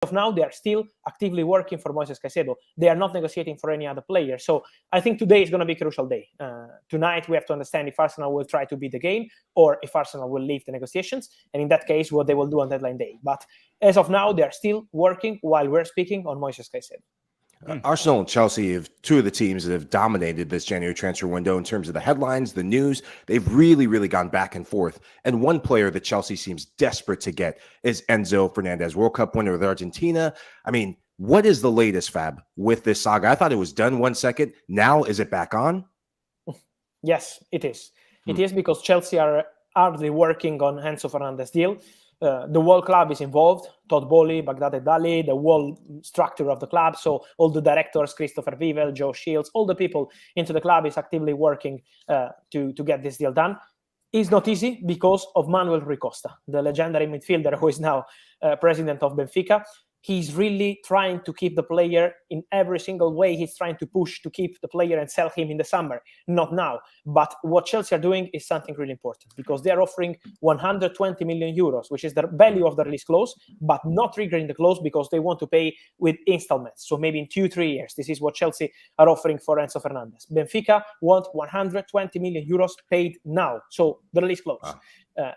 of now, they are still actively working for Moises Caicedo. They are not negotiating for any other player. So I think today is going to be a crucial day. Tonight, we have to understand if Arsenal will try to beat the game or if Arsenal will leave the negotiations. And in that case, what they will do on deadline day. But as of now, they are still working while we're speaking on Moises Caicedo. Arsenal and Chelsea have two of the teams that have dominated this January transfer window in terms of the headlines, the news. They've really, really gone back and forth. And one player that Chelsea seems desperate to get is Enzo Fernandez, World Cup winner with Argentina. I mean, what is the latest, Fab, with this saga? I thought it was done 1 second. Now, is it back on? Yes, it is. It is because Chelsea are hardly working on Enzo Fernandez deal. The whole club is involved, Todd Bowley, Baghdad Dali, the whole structure of the club. So all the directors, Christopher Vivel, Joe Shields, all the people into the club is actively working to get this deal done. It's not easy because of Manuel Rui Costa, the legendary midfielder who is now president of Benfica. He's really trying to keep the player in every single way. He's trying to push to keep the player and sell him in the summer, not now. But what Chelsea are doing is something really important because they are offering 120 million euros, which is the value of the release clause, but not triggering the clause because they want to pay with installments. So maybe in 2-3 years, this is what Chelsea are offering for Enzo Fernandez. Benfica want 120 million euros paid now. So the release clause.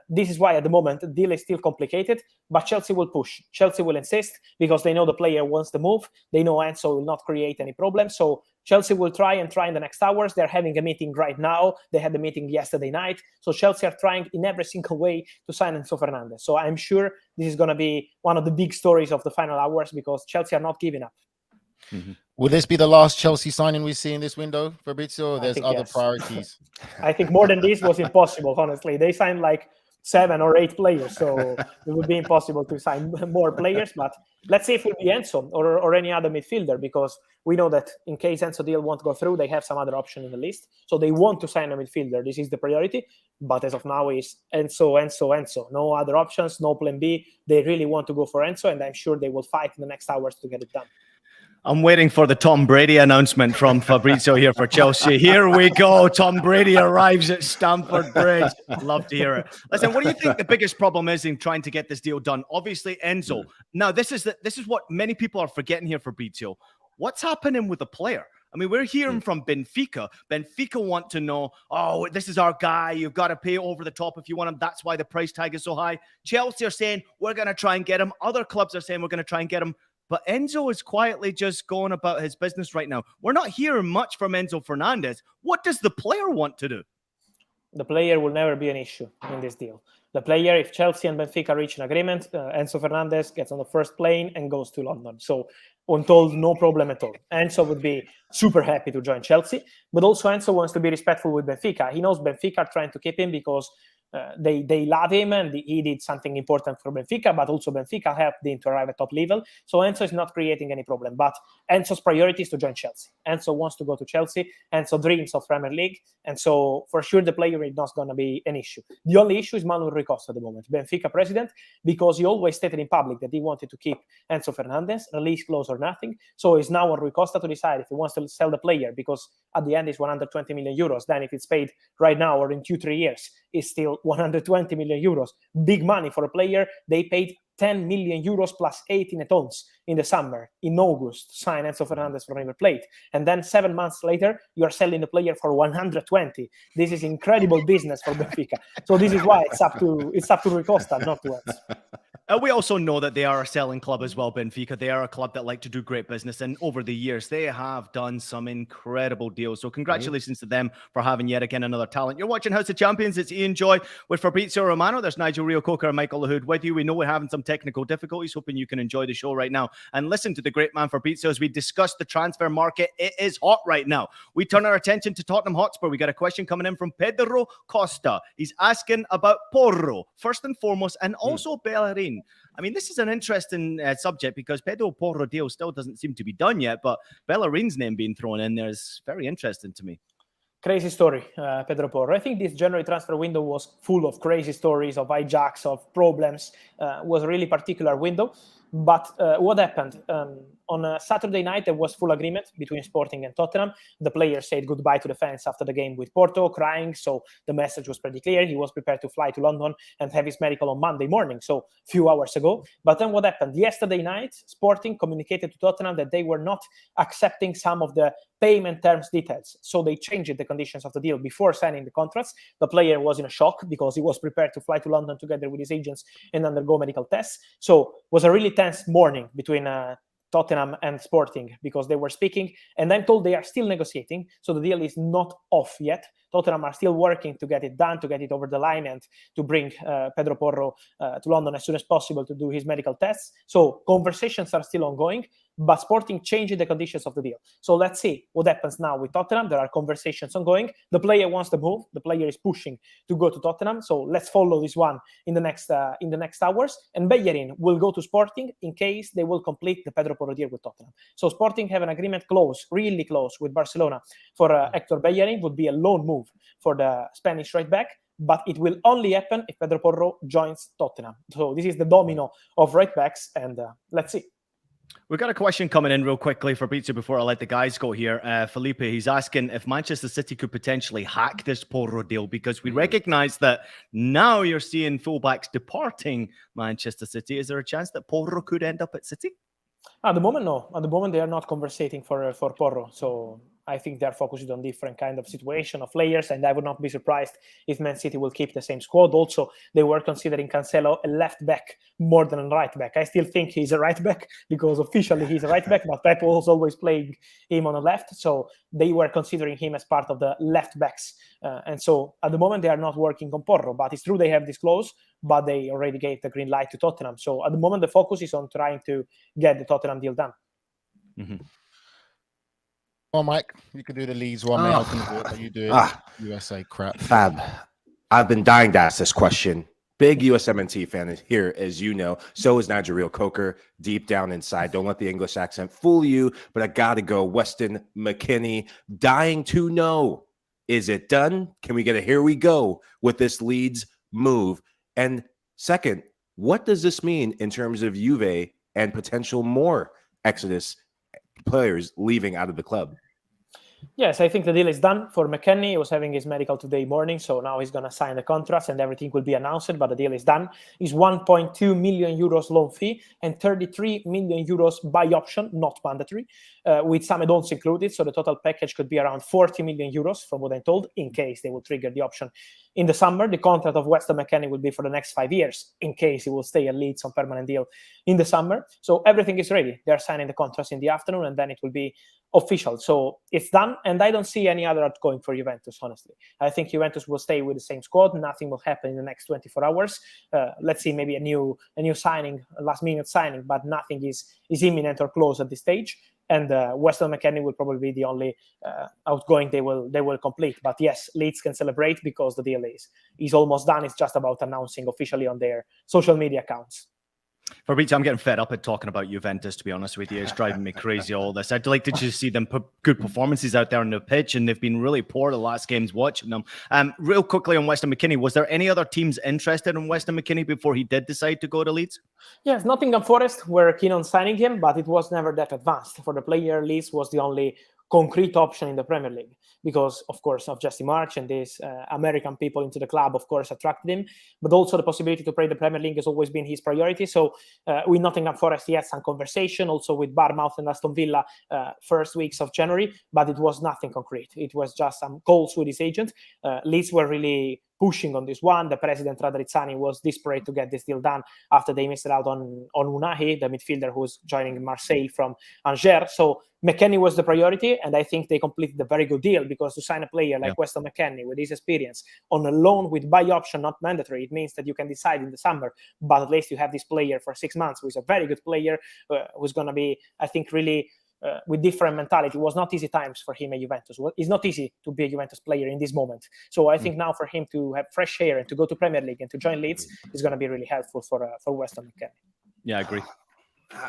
This is why at the moment the deal is still complicated, but Chelsea will push. Chelsea will insist because they know the player wants to move. They know Enzo will not create any problem. So Chelsea will try in the next hours. They're having a meeting right now. They had a meeting yesterday night. So Chelsea are trying in every single way to sign Enzo Fernandez. So I'm sure this is going to be one of the big stories of the final hours because Chelsea are not giving up. Mm-hmm. Will this be the last Chelsea signing we see in this window, Fabrizio? Or there's other priorities? I think more than this was impossible, honestly. They signed like 7 or 8 players, so it would be impossible to sign more players. But let's see if it will be Enzo or any other midfielder, because we know that in case Enzo deal won't go through, they have some other option in the list. So they want to sign a midfielder. This is the priority. But as of now, is Enzo. No other options, no plan B. They really want to go for Enzo, and I'm sure they will fight in the next hours to get it done. I'm waiting for the Tom Brady announcement from Fabrizio here for Chelsea. Here we go. Tom Brady arrives at Stamford Bridge. Love to hear it. Listen, what do you think the biggest problem is in trying to get this deal done? Obviously, Enzo. Now, this is what many people are forgetting here, Fabrizio. What's happening with the player? I mean, we're hearing from Benfica. Benfica want to know, oh, this is our guy. You've got to pay over the top if you want him. That's why the price tag is so high. Chelsea are saying, we're going to try and get him. Other clubs are saying, we're going to try and get him. But Enzo is quietly just going about his business right now. We're not hearing much from Enzo Fernandez. What does the player want to do? The player will never be an issue in this deal. The player, if Chelsea and Benfica reach an agreement, Enzo Fernandez gets on the first plane and goes to London. So untold, no problem at all. Enzo would be super happy to join Chelsea. But also Enzo wants to be respectful with Benfica. He knows Benfica are trying to keep him because they love him and he did something important for Benfica, but also Benfica helped him to arrive at top level. So Enzo is not creating any problem, but Enzo's priority is to join Chelsea. Enzo wants to go to Chelsea. Enzo dreams of Premier League. And so for sure, the player is not going to be an issue. The only issue is Manuel Rui Costa at the moment, Benfica president, because he always stated in public that he wanted to keep Enzo Fernandez, release clause or nothing. So it's now on Rui Costa to decide if he wants to sell the player, because at the end it's 120 million euros. Then if it's paid right now or in 2-3 years, it's still 120 million euros. Big money for a player. They paid 10 million euros plus 18 add-ons in the summer, in August, to sign Enzo Fernandez for River Plate. And then 7 months later, you are selling the player for 120. This is incredible business for Benfica. So this is why it's up to Rui Costa, not to us. We also know that they are a selling club as well, Benfica. They are a club that like to do great business. And over the years, they have done some incredible deals. So congratulations to them for having yet again another talent. You're watching House of Champions. It's Ian Joy with Fabrizio Romano. There's Nigel Rio-Coker and Michael Lahoud with you. We know we're having some technical difficulties. Hoping you can enjoy the show right now and listen to the great man Fabrizio as we discuss the transfer market. It is hot right now. We turn our attention to Tottenham Hotspur. We got a question coming in from Pedro Costa. He's asking about Porro, first and foremost, and also Bellerin. I mean, this is an interesting subject because Pedro Porro deal still doesn't seem to be done yet, but Bellerin's name being thrown in there is very interesting to me. Crazy story, Pedro Porro. I think this January transfer window was full of crazy stories, of hijacks, of problems. Was a really particular window. But what happened? On a Saturday night, there was full agreement between Sporting and Tottenham. The player said goodbye to the fans after the game with Porto, crying. So the message was pretty clear. He was prepared to fly to London and have his medical on Monday morning, so a few hours ago. But then what happened? Yesterday night, Sporting communicated to Tottenham that they were not accepting some of the payment terms details. So they changed the conditions of the deal before signing the contracts. The player was in a shock because he was prepared to fly to London together with his agents and undergo medical tests. So it was a really tense morning between Tottenham and Sporting because they were speaking, and I'm told they are still negotiating, so the deal is not off yet. Tottenham are still working to get it done, to get it over the line, and to bring Pedro Porro to London as soon as possible to do his medical tests. So conversations are still ongoing, but Sporting changed the conditions of the deal. So let's see what happens now with Tottenham. There are conversations ongoing. The player wants to move. The player is pushing to go to Tottenham. So let's follow this one in the next hours. And Bellerin will go to Sporting in case they will complete the Pedro Porro deal with Tottenham. So Sporting have an agreement close, really close, with Barcelona for Hector Bellerin. Would be a loan move for the Spanish right back, but it will only happen if Pedro Porro joins Tottenham. So this is the domino of right backs, and let's see. We've got a question coming in real quickly, Fabrizio, before I let the guys go here. Felipe, he's asking if Manchester City could potentially hack this Porro deal, because we recognise that now you're seeing fullbacks departing Manchester City. Is there a chance that Porro could end up at City? At the moment, no. At the moment, they are not conversating for Porro. So I think they're focused on different kind of situation of players, and I would not be surprised if Man City will keep the same squad. Also, they were considering Cancelo a left back more than a right back. I still think he's a right back because officially he's a right back, but Pep was always playing him on the left. So they were considering him as part of the left backs. And so at the moment, they are not working on Porro, but it's true they have this clause, but they already gave the green light to Tottenham. So at the moment, the focus is on trying to get the Tottenham deal done. Mm-hmm. Well, Mike, you could do the Leeds one, man. I was going to do it, but you do it. USA crap. Fab, I've been dying to ask this question. Big USMNT fan here, as you know. So is Nigel Coker, deep down inside. Don't let the English accent fool you, but I got to go. Weston McKennie, dying to know. Is it done? Can we get a here we go with this Leeds move? And second, what does this mean in terms of Juve and potential more Exodus players leaving out of the club? Yes, I think the deal is done for McKennie. He was having his medical today morning, so now he's going to sign the contract and everything will be announced, but the deal is done. It's 1.2 million euros loan fee and 33 million euros by option, not mandatory, with some add-ons included. So the total package could be around 40 million euros from what I'm told, in case they will trigger the option in the summer. The contract of Weston McKennie will be for the next 5 years, in case he will stay at Leeds on permanent deal in the summer. So everything is ready. They're signing the contracts in the afternoon, and then it will be official. So it's done, and I don't see any other outgoing for Juventus, honestly. I think Juventus will stay with the same squad. Nothing will happen in the next 24 hours. Let's see, maybe a new signing, a last-minute signing, but nothing is imminent or close at this stage. And Weston McKennie will probably be the only outgoing they will complete. But yes, Leeds can celebrate because the deal is almost done. It's just about announcing officially on their social media accounts. Fabrizio, I'm getting fed up at talking about Juventus, to be honest with you. It's driving me crazy, all this. I'd like to just see them put good performances out there on the pitch, and they've been really poor the last games watching them. Real quickly on Weston McKennie, was there any other teams interested in Weston McKennie before he did decide to go to Leeds? Yes, Nottingham Forest were keen on signing him, but it was never that advanced. For the player, Leeds was the only concrete option in the Premier League because, of course, of Jesse March and these American people into the club, of course, attracted him. But also the possibility to play the Premier League has always been his priority. So with Nottingham Forest, he had some conversation, also with Bournemouth and Aston Villa first weeks of January, but it was nothing concrete. It was just some calls with his agent. Leeds were really pushing on this one. The president, Radrizzani, was desperate to get this deal done after they missed out on Unahi, the midfielder who's joining Marseille from Angers. So McKennie was the priority, and I think they completed a very good deal because to sign a player like Weston McKennie with his experience on a loan with buy option, not mandatory, it means that you can decide in the summer, but at least you have this player for 6 months who's a very good player, who's going to be, I think, really with different mentality. It was not easy times for him at Juventus. It's not easy to be a Juventus player in this moment. So I think now for him to have fresh air and to go to Premier League and to join Leeds is going to be really helpful for Weston McKennie. Yeah, I agree.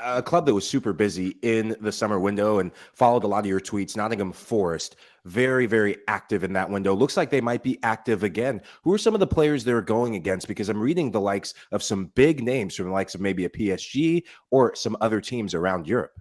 A club that was super busy in the summer window and followed a lot of your tweets, Nottingham Forest, very, very active in that window. Looks like they might be active again. Who are some of the players they're going against? Because I'm reading the likes of some big names from the likes of maybe a PSG or some other teams around Europe.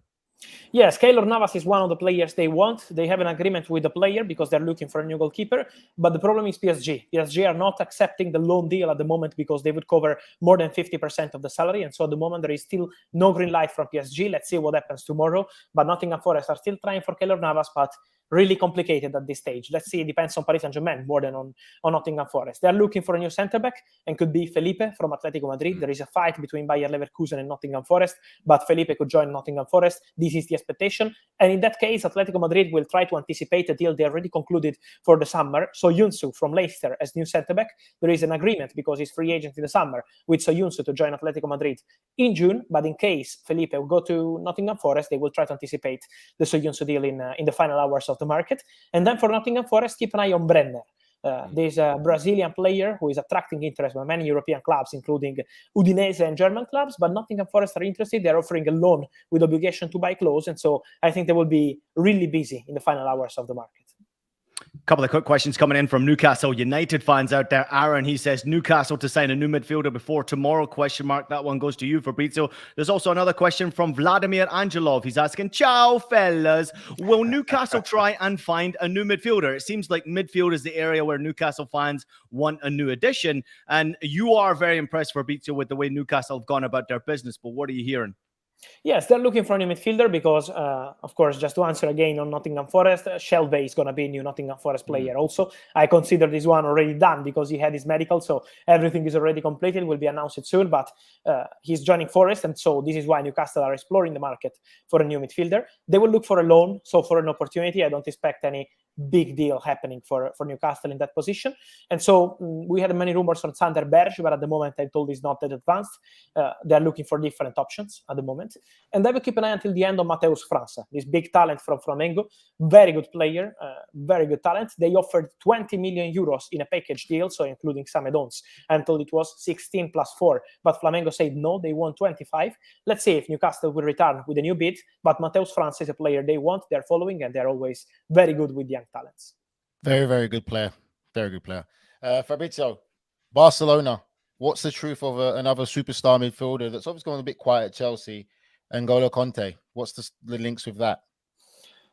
Yes, Keylor Navas is one of the players they want. They have an agreement with the player because they're looking for a new goalkeeper. But the problem is PSG. PSG are not accepting the loan deal at the moment because they would cover more than 50% of the salary. And so at the moment, there is still no green light from PSG. Let's see what happens tomorrow. But Nottingham Forest are still trying for Keylor Navas, but really complicated at this stage. Let's see. It depends on Paris Saint-Germain more than on Nottingham Forest. They're looking for a new centre-back and could be Felipe from Atletico Madrid. There is a fight between Bayer Leverkusen and Nottingham Forest, but Felipe could join Nottingham Forest. This is the expectation. And in that case, Atletico Madrid will try to anticipate a deal they already concluded for the summer. Soyuncu from Leicester as new centre-back. There is an agreement because he's free agent in the summer with Soyuncu to join Atletico Madrid in June. But in case Felipe will go to Nottingham Forest, they will try to anticipate the Soyuncu deal in the final hours of the market. And then for Nottingham Forest, keep an eye on Brenner. There's a Brazilian player who is attracting interest by many European clubs, including Udinese and German clubs, but Nottingham Forest are interested. They're offering a loan with obligation to buy clause, and so I think they will be really busy in the final hours of the market. Couple of quick questions coming in from Newcastle United fans out there. Aaron, he says, Newcastle to sign a new midfielder before tomorrow, question mark. That one goes to you, Fabrizio. There's also another question from Vladimir Angelov. He's asking, ciao, fellas. Will Newcastle try and find a new midfielder? It seems like midfield is the area where Newcastle fans want a new addition. And you are very impressed, Fabrizio, with the way Newcastle have gone about their business. But what are you hearing? Yes, they're looking for a new midfielder because, of course, just to answer again on Nottingham Forest, Shelvey is going to be a new Nottingham Forest player also. I consider this one already done because he had his medical, so everything is already completed, will be announced soon, but he's joining Forest, and so this is why Newcastle are exploring the market for a new midfielder. They will look for a loan, so for an opportunity. I don't expect any big deal happening for Newcastle in that position. And so we had many rumors on Sander Berge, but at the moment I'm told he's not that advanced. They're looking for different options at the moment. And I will keep an eye until the end on Mateus França, this big talent from Flamengo, very good player, very good talent. They offered 20 million euros in a package deal, so including some add-ons. I'm told it was 16 plus 4, but Flamengo said no, they want 25. Let's see if Newcastle will return with a new bid, but Mateus França is a player they want, they're following, and they're always very good with young talents. Very, very good player. Very good player. Fabrizio, Barcelona, what's the truth of another superstar midfielder that's obviously going a bit quiet at Chelsea? N'Golo Conte, what's the links with that?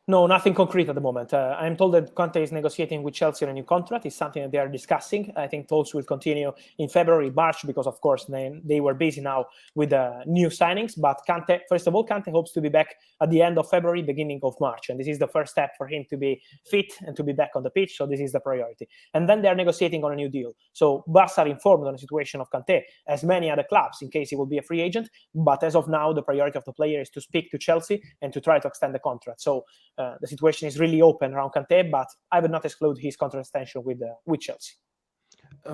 No, nothing concrete at the moment. I'm told that Conte is negotiating with Chelsea on a new contract. It's something that they are discussing. I think talks will continue in February, March, because, of course, they were busy now with new signings. But Conte, first of all, Conte hopes to be back at the end of February, beginning of March. And this is the first step for him to be fit and to be back on the pitch. So this is the priority. And then they're negotiating on a new deal. So Barca are informed on the situation of Conte, as many other clubs, in case he will be a free agent. But as of now, the priority of the player is to speak to Chelsea and to try to extend the contract. So the situation is really open around Kanté, but I would not exclude his contract extension with Chelsea.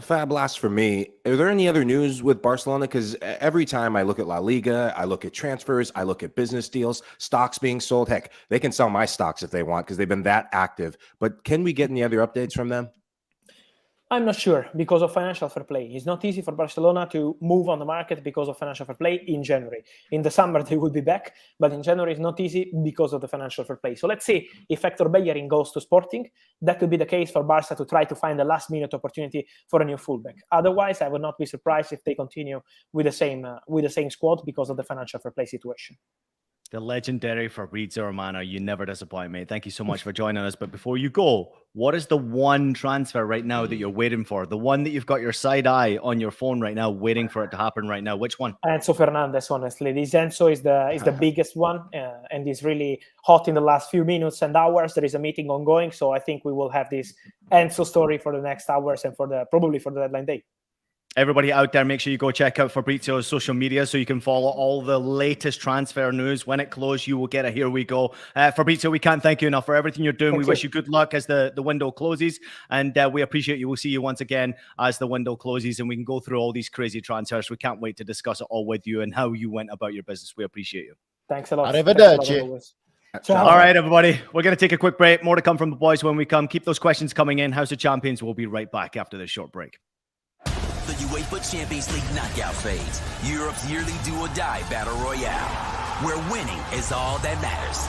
Fab, last for me. Are there any other news with Barcelona? Because every time I look at La Liga, I look at transfers, I look at business deals, stocks being sold. Heck, they can sell my stocks if they want because they've been that active. But can we get any other updates from them? I'm not sure because of financial fair play. It's not easy for Barcelona to move on the market because of financial fair play in January. In the summer, they will be back, but in January, it's not easy because of the financial fair play. So let's see if Hector Bellerin goes to Sporting. That could be the case for Barca to try to find a last-minute opportunity for a new fullback. Otherwise, I would not be surprised if they continue with the same squad because of the financial fair play situation. The legendary Fabrizio Romano, you never disappoint me. Thank you so much for joining us. But before you go, what is the one transfer right now that you're waiting for? The one that you've got your side eye on your phone right now, waiting for it to happen right now. Which one? Enzo Fernandez, honestly. This Enzo is the biggest one, and is really hot in the last few minutes and hours. There is a meeting ongoing, so I think we will have this Enzo story for the next hours and probably for the deadline day. Everybody out there, make sure you go check out Fabrizio's social media so you can follow all the latest transfer news. When it closes, you will get a here we go. Fabrizio, we can't thank you enough for everything you're doing. We wish you good luck as the window closes, and we appreciate you. We'll see you once again as the window closes, and we can go through all these crazy transfers. We can't wait to discuss it all with you and how you went about your business. We appreciate you. Thanks a lot. Arrivederci. All right, everybody. We're going to take a quick break. More to come from the boys when we come. Keep those questions coming in. House of Champions will be right back after this short break. The UEFA Champions League knockout phase, Europe's yearly do-or-die battle royale. where winning is all that matters.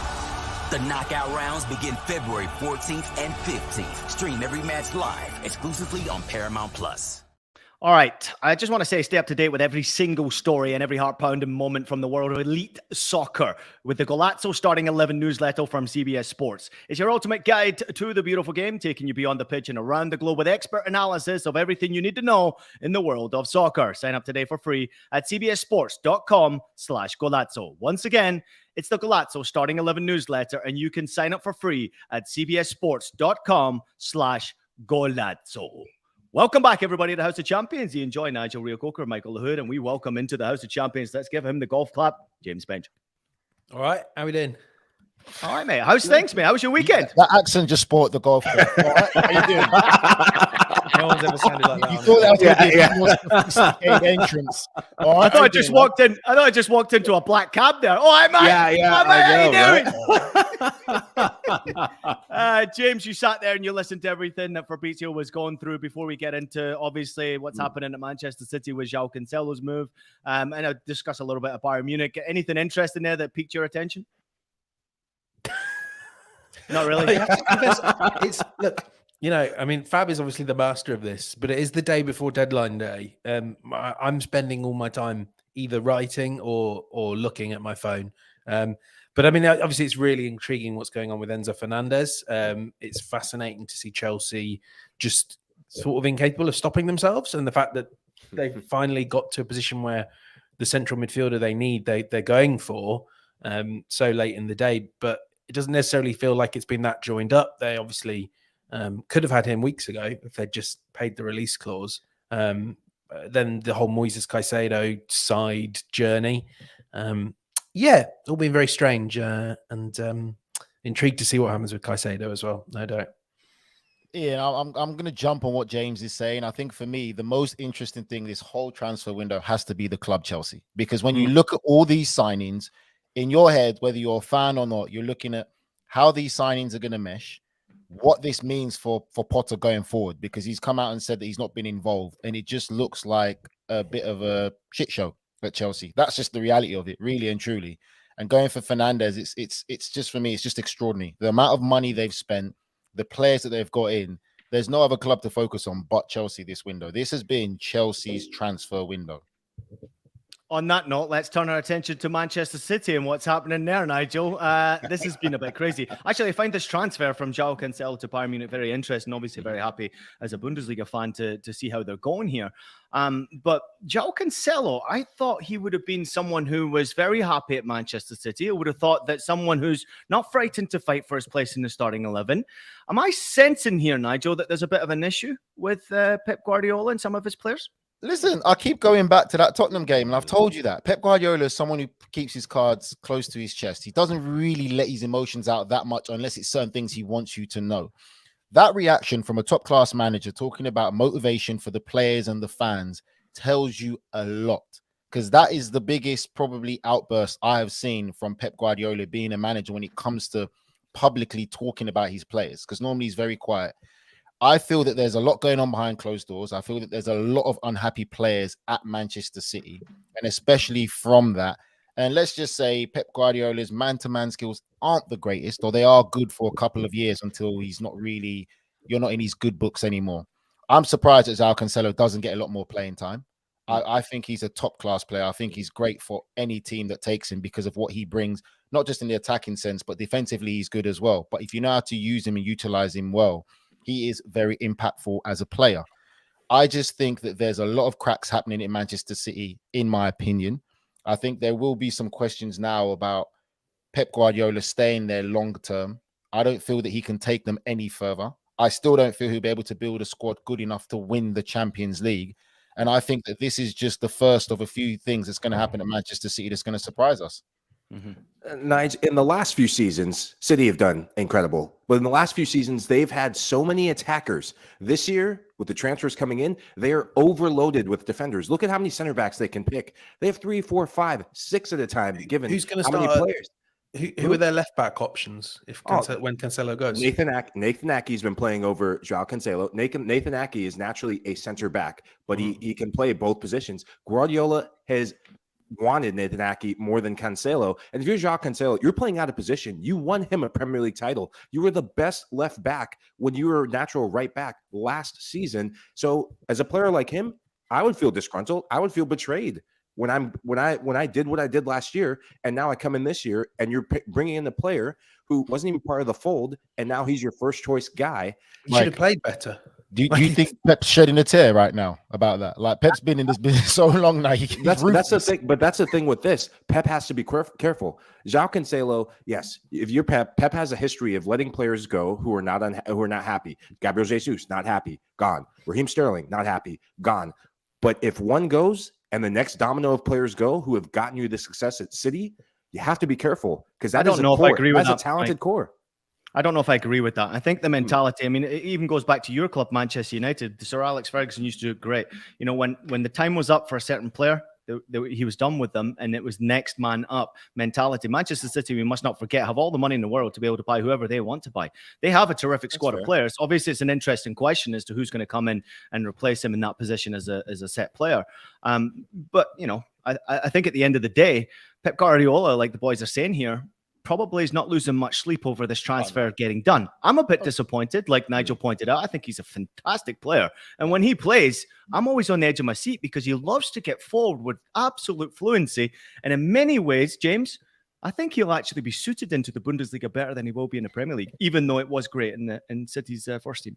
The knockout rounds begin February 14th and 15th. Stream every match live exclusively on Paramount Plus. All right. I just want to say stay up to date with every single story and every heart-pounding moment from the world of elite soccer with the Golazzo Starting 11 newsletter from CBS Sports. It's your ultimate guide to the beautiful game, taking you beyond the pitch and around the globe with expert analysis of everything you need to know in the world of soccer. Sign up today for free at cbssports.com/Golazzo. Once again, it's the Golazzo Starting 11 newsletter, and you can sign up for free at cbssports.com/Golazzo. Welcome back, everybody, to the House of Champions. You enjoy Nigel Reo-Coker, Michael Lahoud, and we welcome into the House of Champions. Let's give him the golf clap, James Bench. All right, how we doing? All right, mate. How's things, mate? How was your weekend? That accent just spoiled the golf club. All right, how you doing? No one's ever sounded like that. You thought that was going to be a more sophisticated entrance. All right, I thought I just walked in. I thought I just walked into a black cab there. Oh, hi, mate. Yeah, How you doing? James, you sat there and you listened to everything that Fabrizio was going through before we get into, obviously, what's happening at Manchester City with João Cancelo's move. And I'll discuss a little bit of Bayern Munich. Anything interesting there that piqued your attention? Not really. It's look, you know, I mean, Fab is obviously the master of this, but it is the day before deadline day. I'm spending all my time either writing or looking at my phone. But I mean, obviously, it's really intriguing what's going on with Enzo Fernandez. It's fascinating to see Chelsea just sort of incapable of stopping themselves, and the fact that they've finally got to a position where the central midfielder they need, they're going for so late in the day. But it doesn't necessarily feel like it's been that joined up. They obviously could have had him weeks ago if they'd just paid the release clause. Then the whole Moises Caicedo side journey. It's all been very strange and intrigued to see what happens with Caicedo as well, no doubt. Yeah, I'm going to jump on what James is saying. I think for me, the most interesting thing this whole transfer window has to be the club Chelsea. Because when you look at all these signings, in your head, whether you're a fan or not, you're looking at how these signings are going to mesh, what this means for Potter going forward, because he's come out and said that he's not been involved, and it just looks like a bit of a shit show at Chelsea. That's just the reality of it, really and truly. And going for Fernandez, it's just, for me, it's just extraordinary. The amount of money they've spent, the players that they've got in, there's no other club to focus on but Chelsea this window. This has been Chelsea's transfer window. On that note, let's turn our attention to Manchester City and what's happening there, Nigel. This has been a bit crazy. Actually, I find this transfer from João Cancelo to Bayern Munich very interesting. Obviously, very happy as a Bundesliga fan to see how they're going here. But João Cancelo, I thought he would have been someone who was very happy at Manchester City. I would have thought that someone who's not frightened to fight for his place in the starting 11. Am I sensing here, Nigel, that there's a bit of an issue with Pep Guardiola and some of his players? Listen, I keep going back to that Tottenham game, and I've told you that. Pep Guardiola is someone who keeps his cards close to his chest. He doesn't really let his emotions out that much unless it's certain things he wants you to know. That reaction from a top-class manager talking about motivation for the players and the fans tells you a lot, because that is the biggest probably outburst I have seen from Pep Guardiola being a manager when it comes to publicly talking about his players, because normally he's very quiet. I feel that there's a lot going on behind closed doors. I feel that there's a lot of unhappy players at Manchester City, and especially from that. And let's just say Pep Guardiola's man-to-man skills aren't the greatest, or they are good for a couple of years until he's not really, you're not in his good books anymore. I'm surprised that João Cancelo doesn't get a lot more playing time. I think he's a top-class player. I think he's great for any team that takes him because of what he brings, not just in the attacking sense, but defensively he's good as well. But if you know how to use him and utilize him well, he is very impactful as a player. I just think that there's a lot of cracks happening in Manchester City, in my opinion. I think there will be some questions now about Pep Guardiola staying there long term. I don't feel that he can take them any further. I still don't feel he'll be able to build a squad good enough to win the Champions League. And I think that this is just the first of a few things that's going to happen at Manchester City that's going to surprise us. Nigel, in the last few seasons, City have done incredible. But in the last few seasons, they've had so many attackers. This year, with the transfers coming in, they are overloaded with defenders. Look at how many center backs they can pick. They have 3, 4, 5, 6 at a time, given who's going to how start many players. Who are their left back options if when Cancelo goes? Nathan Ake's been playing over João Cancelo. Nathan Ake is naturally a center back, but he can play both positions. Guardiola has wanted Nathan Ake more than Cancelo. And if you're João Cancelo, you're playing out of position. You won him a Premier League title. You were the best left back when you were natural right back last season. So as a player like him, I would feel disgruntled. I would feel betrayed when I did what I did last year, and now I come in this year, and you're bringing in a player who wasn't even part of the fold, and now he's your first choice guy. He should have played better. Do you think Pep's shedding a tear right now about that? Like, Pep's been in this business so long now. That's the thing. But that's the thing with this. Pep has to be careful. João Cancelo, yes, if you're Pep has a history of letting players go who are not happy. Gabriel Jesus, not happy, gone. Raheem Sterling, not happy, gone. But if one goes and the next domino of players go who have gotten you the success at City, you have to be careful, because I don't know if I agree with that. That's a talented core. I don't know if I agree with that. I think the mentality, I mean, it even goes back to your club, Manchester United. Sir Alex Ferguson used to do it great. You know, when the time was up for a certain player, he was done with them, and it was next man up mentality. Manchester City, we must not forget, have all the money in the world to be able to buy whoever they want to buy. They have a terrific squad of players. Obviously, it's an interesting question as to who's going to come in and replace him in that position as a set player. But, you know, I think at the end of the day, Pep Guardiola, like the boys are saying here, probably is not losing much sleep over this transfer getting done. I'm a bit disappointed, like Nigel pointed out. I think he's a fantastic player. And when he plays, I'm always on the edge of my seat because he loves to get forward with absolute fluency. And in many ways, James, I think he'll actually be suited into the Bundesliga better than he will be in the Premier League, even though it was great in City's first team.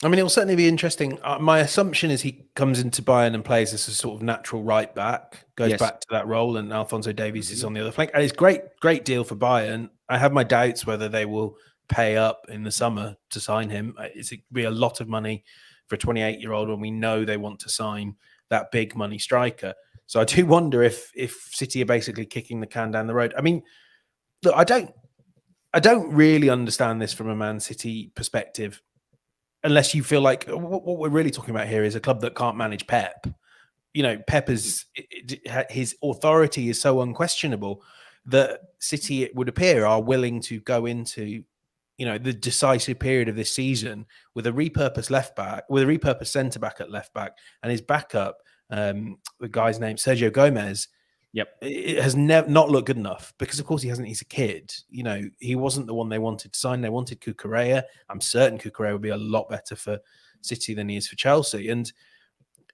I mean, it'll certainly be interesting. My assumption is he comes into Bayern and plays as a sort of natural right back, goes back to that role, and Alphonso Davies is on the other flank. And it's great deal for Bayern. I have my doubts whether they will pay up in the summer to sign him. It's be a lot of money for a 28-year-old when we know they want to sign that big money striker. So I do wonder if City are basically kicking the can down the road. I mean, look, I don't really understand this from a Man City perspective, unless you feel like what we're really talking about here is a club that can't manage Pep. You know, Pep his authority is so unquestionable that City, it would appear, are willing to go into, you know, the decisive period of this season with a repurposed left back, with a repurposed centre back at left back, and his backup, the guy's name Sergio Gomez. Yep, it has not looked good enough because, of course, he hasn't. He's a kid. You know, he wasn't the one they wanted to sign. They wanted Cucurella. I'm certain Cucurella would be a lot better for City than he is for Chelsea. And,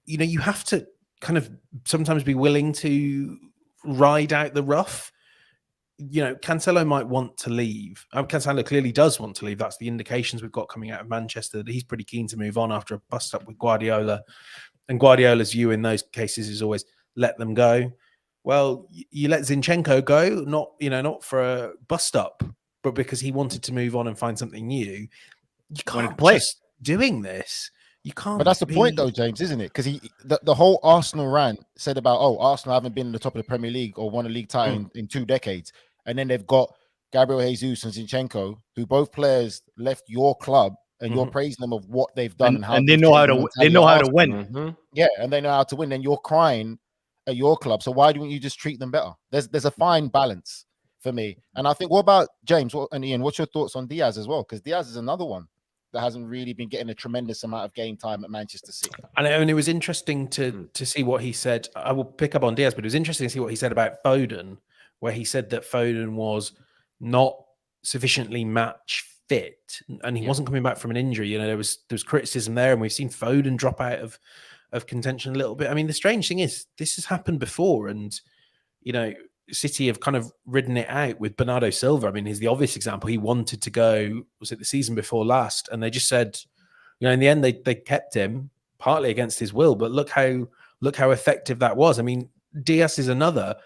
you know, you have to kind of sometimes be willing to ride out the rough. You know, Cancelo might want to leave. Cancelo clearly does want to leave. That's the indications we've got coming out of Manchester, that he's pretty keen to move on after a bust up with Guardiola. And Guardiola's view in those cases is always let them go. Well, you let Zinchenko go, not for a bust up, but because he wanted to move on and find something new. You can't just doing this. You can't. But that's the point, though, James, isn't it? Because the whole Arsenal rant said about, Arsenal haven't been in the top of the Premier League or won a league title in 2 decades, and then they've got Gabriel Jesus and Zinchenko, who both players left your club, and you're praising them of what they've done and how they know how to. They know how to win. Yeah, and they know how to win. Then you're crying at your club, so why don't you just treat them better? There's a fine balance for me. And I think, what about James and Ian? What's your thoughts on Diaz as well? Because Diaz is another one that hasn't really been getting a tremendous amount of game time at Manchester City. And it was interesting to see what he said. I will pick up on Diaz, but it was interesting to see what he said about Foden, where he said that Foden was not sufficiently match fit, and he wasn't coming back from an injury. You know, there was criticism there, and we've seen Foden drop out of contention a little bit. I mean, the strange thing is this has happened before, and you know, City have kind of ridden it out with Bernardo Silva. I mean, he's the obvious example. He wanted to go, was it the season before last? And they just said, you know, in the end they kept him partly against his will. But look how effective that was. I mean, Diaz is another.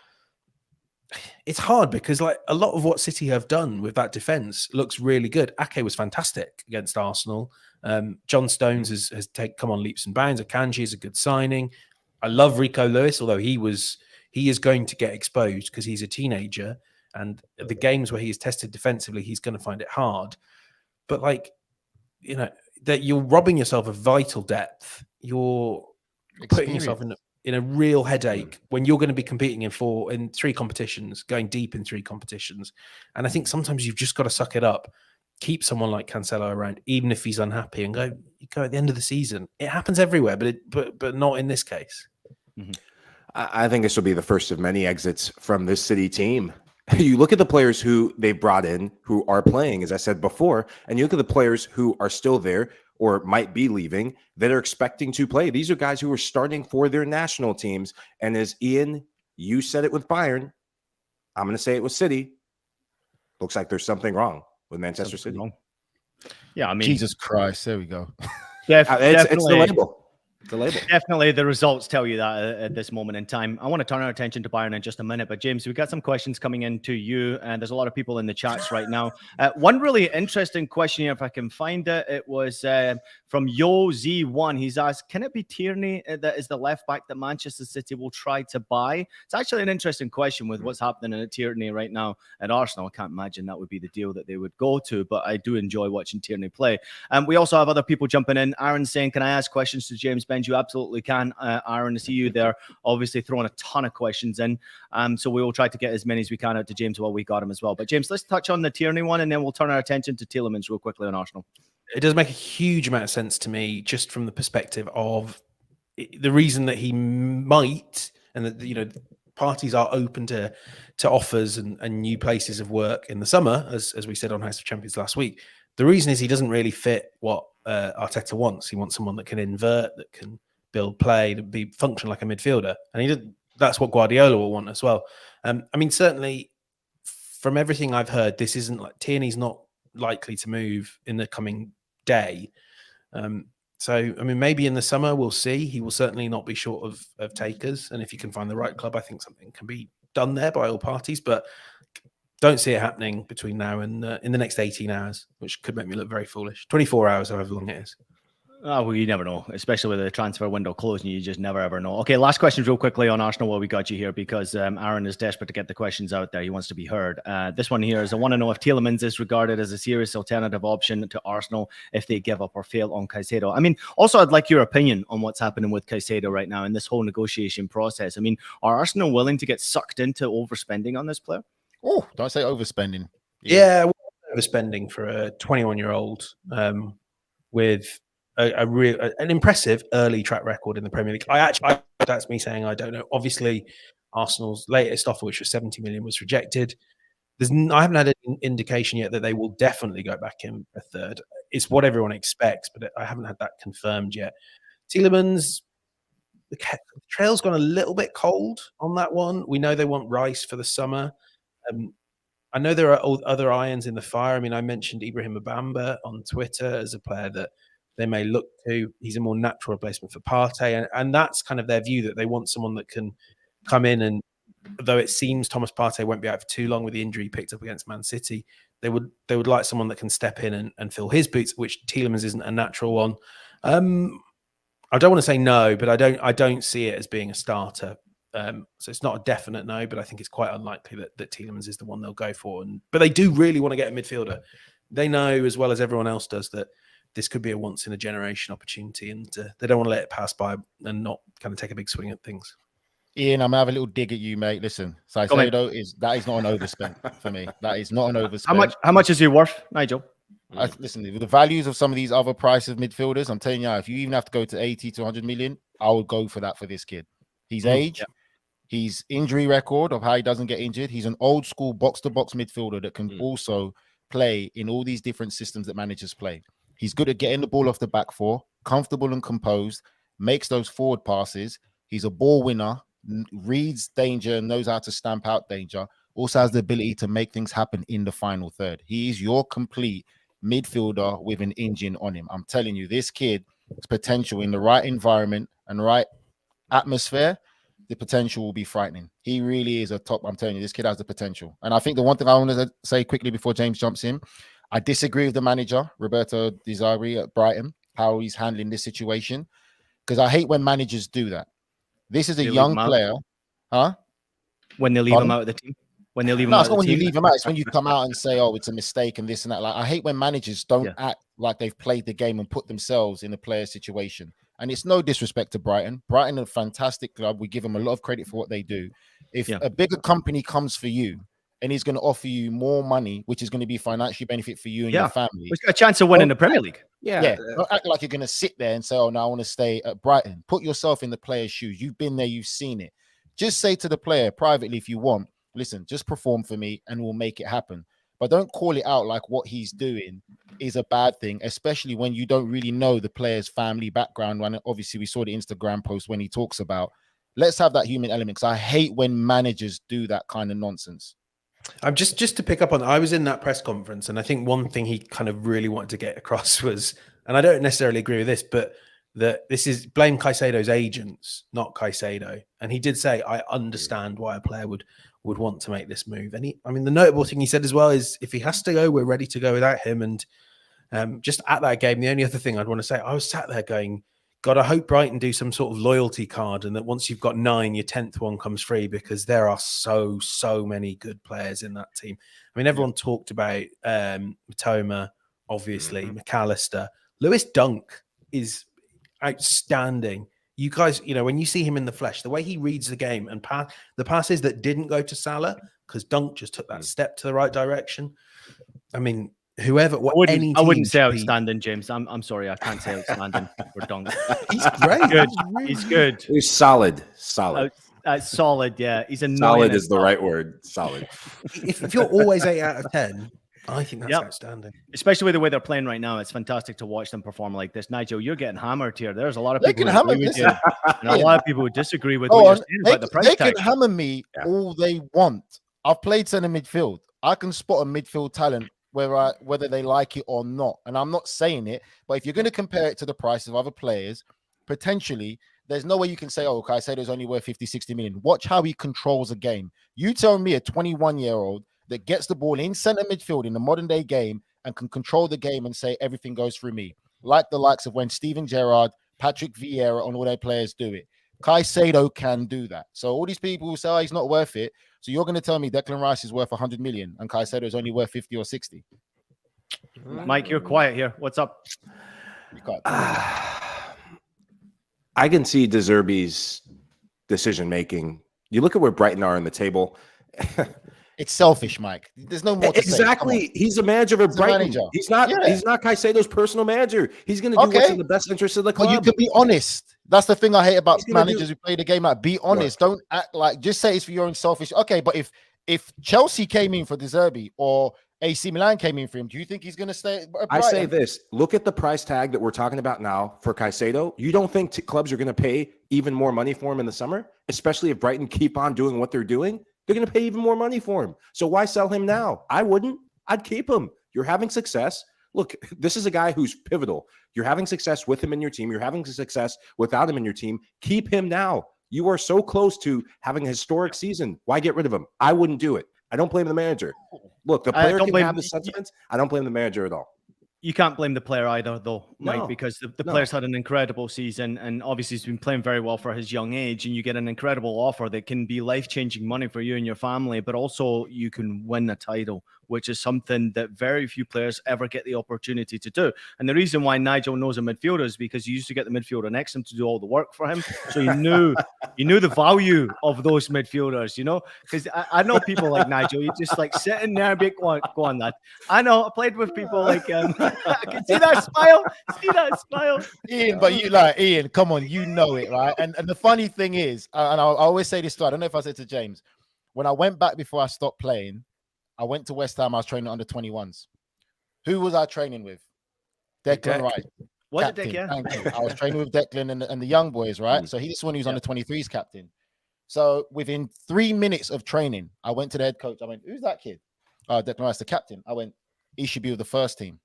It's hard because like a lot of what City have done with that defense looks really good. Ake was fantastic against Arsenal. John Stones has come on leaps and bounds. Akanji is a good signing. I love Rico Lewis, although he is going to get exposed because he's a teenager, and the games where he is tested defensively, he's going to find it hard. But like, you know, that you're robbing yourself of vital depth. You're putting yourself in a real headache when you're going to be competing in 3 competitions, going deep in 3 competitions. And I think sometimes you've just got to suck it up. Keep someone like Cancelo around, even if he's unhappy, and go at the end of the season. It happens everywhere, but not in this case. Mm-hmm. I think this will be the first of many exits from this City team. You look at the players who they brought in who are playing, as I said before, and you look at the players who are still there or might be leaving that are expecting to play. These are guys who are starting for their national teams. And as Ian, you said it with Bayern, I'm going to say it with City. Looks like there's something wrong with Manchester City. Wrong. Yeah, I mean, Jesus Christ, there we go. It's the label. The label. Definitely the results tell you that at this moment in time. I want to turn our attention to Bayern in just a minute, but James, we've got some questions coming in to you, and there's a lot of people in the chats right now. One really interesting question here, if I can find it, it was from Yo Z1. He's asked, can it be Tierney that is the left back that Manchester City will try to buy? It's actually an interesting question with what's happening at Tierney right now at Arsenal. I can't imagine that would be the deal that they would go to, but I do enjoy watching Tierney play. We also have other people jumping in. Aaron saying, can I ask questions to James Ben? You absolutely can, Aaron. I see you there, obviously throwing a ton of questions in. So we will try to get as many as we can out to James while we got him as well. But James, let's touch on the Tierney one, and then we'll turn our attention to Tielemans real quickly on Arsenal. It does make a huge amount of sense to me, just from the perspective of the reason that he might, and that parties are open to offers and new places of work in the summer, as we said on House of Champions last week. The reason is he doesn't really fit what Arteta wants. He wants someone that can invert, that can build play, to be function like a midfielder, and that's what Guardiola will want as well. I mean, certainly from everything I've heard, this isn't like Tierney's not likely to move in the coming day. So I mean, maybe in the summer we'll see. He will certainly not be short of takers, and if you can find the right club, I think something can be done there by all parties. But don't see it happening between now and in the next 18 hours, which could make me look very foolish. 24 hours, however long it is. Oh, well, you never know, especially with the transfer window closing. You just never, ever know. Okay, last questions real quickly on Arsenal while we got you here, because Aaron is desperate to get the questions out there. He wants to be heard. This one here is, I want to know if Tielemans is regarded as a serious alternative option to Arsenal if they give up or fail on Caicedo. I mean, also, I'd like your opinion on what's happening with Caicedo right now in this whole negotiation process. I mean, are Arsenal willing to get sucked into overspending on this player? Oh, don't say overspending. Yeah, overspending for a 21-year-old with an impressive early track record in the Premier League. That's me saying I don't know. Obviously, Arsenal's latest offer, which was 70 million, was rejected. I haven't had an indication yet that they will definitely go back in a third. It's what everyone expects, but I haven't had that confirmed yet. Tielemans, the trail's gone a little bit cold on that one. We know they want Rice for the summer. I know there are other irons in the fire. I mean, I mentioned Ibrahim Abamba on Twitter as a player that they may look to. He's a more natural replacement for Partey, and that's kind of their view, that they want someone that can come in, and though it seems Thomas Partey won't be out for too long with the injury he picked up against Man City, they would like someone that can step in and fill his boots, which Tielemans isn't a natural one. I don't want to say no, but I don't see it as being a starter. So it's not a definite no, but I think it's quite unlikely that Tielemans is the one they'll go for. But they do really want to get a midfielder. They know as well as everyone else does that this could be a once in a generation opportunity, and they don't want to let it pass by and not kind of take a big swing at things. Ian, I'm gonna have a little dig at you, mate. Listen, Caicedo is not an overspend for me. That is not an overspend. How much is he worth, Nigel? Listen, with the values of some of these other prices of midfielders, I'm telling you, if you even have to go to 80 to 100 million, I would go for that for this kid. His age, his injury record of how he doesn't get injured. He's an old school box to box midfielder that can also play in all these different systems that managers play. He's good at getting the ball off the back four, comfortable and composed, makes those forward passes. He's a ball winner, reads danger, knows how to stamp out danger, also has the ability to make things happen in the final third. He is your complete midfielder with an engine on him. I'm telling you, this kid's potential in the right environment and right atmosphere, the potential will be frightening. He really is a top. I'm telling you, this kid has the potential. And I think the one thing I want to say quickly before James jumps in, I disagree with the manager, Roberto De Zerbi at Brighton, how he's handling this situation, because I hate when managers do that. This is a young player. Huh? When they leave him out of the team? When they leave him out of the team? No, it's not when you leave him out. It's when you come out and say, oh, it's a mistake and this and that. Like, I hate when managers don't act like they've played the game and put themselves in a player situation. And it's no disrespect to Brighton. Brighton are a fantastic club. We give them a lot of credit for what they do. If a bigger company comes for you and he's going to offer you more money, which is going to be financially benefit for you and your family, we've got a chance of winning the Premier League. Don't act like you're going to sit there and say, oh, no, I want to stay at Brighton. Put yourself in the player's shoes. You've been there. You've seen it. Just say to the player privately if you want, listen, just perform for me and we'll make it happen. But don't call it out like what he's doing is a bad thing, especially when you don't really know the player's family background. When obviously we saw the Instagram post when he talks about, let's have that human element. Because I hate when managers do that kind of nonsense. I'm just to pick up on, I was in that press conference, and I think one thing he kind of really wanted to get across was, and I don't necessarily agree with this, but that this is blame Caicedo's agents, not Caicedo. And he did say, I understand why a player would want to make this move. And the notable thing he said as well is, if he has to go, we're ready to go without him. And just at that game, the only other thing I'd want to say, I was sat there going, God, I hope Brighton do some sort of loyalty card, and that once you've got 9, your 10th one comes free, because there are so many good players in that team. I mean, everyone talked about Matoma, obviously, McAllister. Lewis Dunk is outstanding. You guys, when you see him in the flesh, the way he reads the game and the passes that didn't go to Salah, because Dunk just took that step to the right direction. I mean, I wouldn't say outstanding, James. I'm sorry, I can't say outstanding for Dunk. He's great. Good. He's good. He's solid. Solid, yeah. He's annoying. Solid is the right word. Solid. If you're always 8 out of 10, I think that's outstanding. Especially with the way they're playing right now. It's fantastic to watch them perform like this. Nigel, you're getting hammered here. There's a lot of people who agree with you, and a lot of people who disagree with what you're saying about the price tag. They can hammer me all they want. I've played centre midfield. I can spot a midfield talent whether they like it or not. And I'm not saying it, but if you're going to compare it to the price of other players, potentially, there's no way you can say, oh, Caicedo's only worth 50, 60 million. Watch how he controls a game. You tell me a 21-year-old that gets the ball in centre midfield in the modern day game and can control the game and say everything goes through me, like the likes of when Steven Gerrard, Patrick Vieira, and all their players do it. Caicedo can do that. So all these people who say, oh, he's not worth it. So you're going to tell me Declan Rice is worth 100 million and Caicedo is only worth 50 or 60? Mike, you're quiet here. What's up? I can see De Zerbi's decision-making. You look at where Brighton are in the table. It's selfish, Mike. There's no more to exactly. He's a manager of Brighton. He's not Caicedo's personal manager. He's going to do what's in the best interest of the club. But you can be honest. That's the thing I hate about managers who play the game out. Be honest. Don't act like, just say it's for your own selfish. Okay, but if Chelsea came in for De Zerbi or AC Milan came in for him, do you think he's going to stay at Brighton? I say this. Look at the price tag that we're talking about now for Caicedo. You don't think clubs are going to pay even more money for him in the summer, especially if Brighton keep on doing what they're doing? They're going to pay even more money for him. So why sell him now? I wouldn't. I'd keep him. You're having success. Look, this is a guy who's pivotal. You're having success with him in your team. You're having success without him in your team. Keep him now. You are so close to having a historic season. Why get rid of him? I wouldn't do it. I don't blame the manager. Look, the player can have his sentiments. I don't blame the manager at all. You can't blame the player either, though, Mike, because the player's had an incredible season, and obviously he's been playing very well for his young age, and you get an incredible offer that can be life-changing money for you and your family, but also you can win a title, which is something that very few players ever get the opportunity to do. And the reason why Nigel knows a midfielder is because he used to get the midfielder next to him to do all the work for him. So you knew the value of those midfielders, because I know people like Nigel, you just like sitting there and be go on, lad. I know, I played with people like I can see that smile. See that smile. Ian, but Ian, come on, you know it, right? And the funny thing is, and I always say this to, I don't know if I said to James, when I went back before I stopped playing, I went to West Ham, I was training under 21s. Who was I training with? Declan Rice. What did Declan? Thank you. I was training with Declan and the young boys, right? So he's the one who's under 23s captain. So within 3 minutes of training, I went to the head coach. I went, who's that kid? Declan Rice, the captain. I went, he should be with the first team.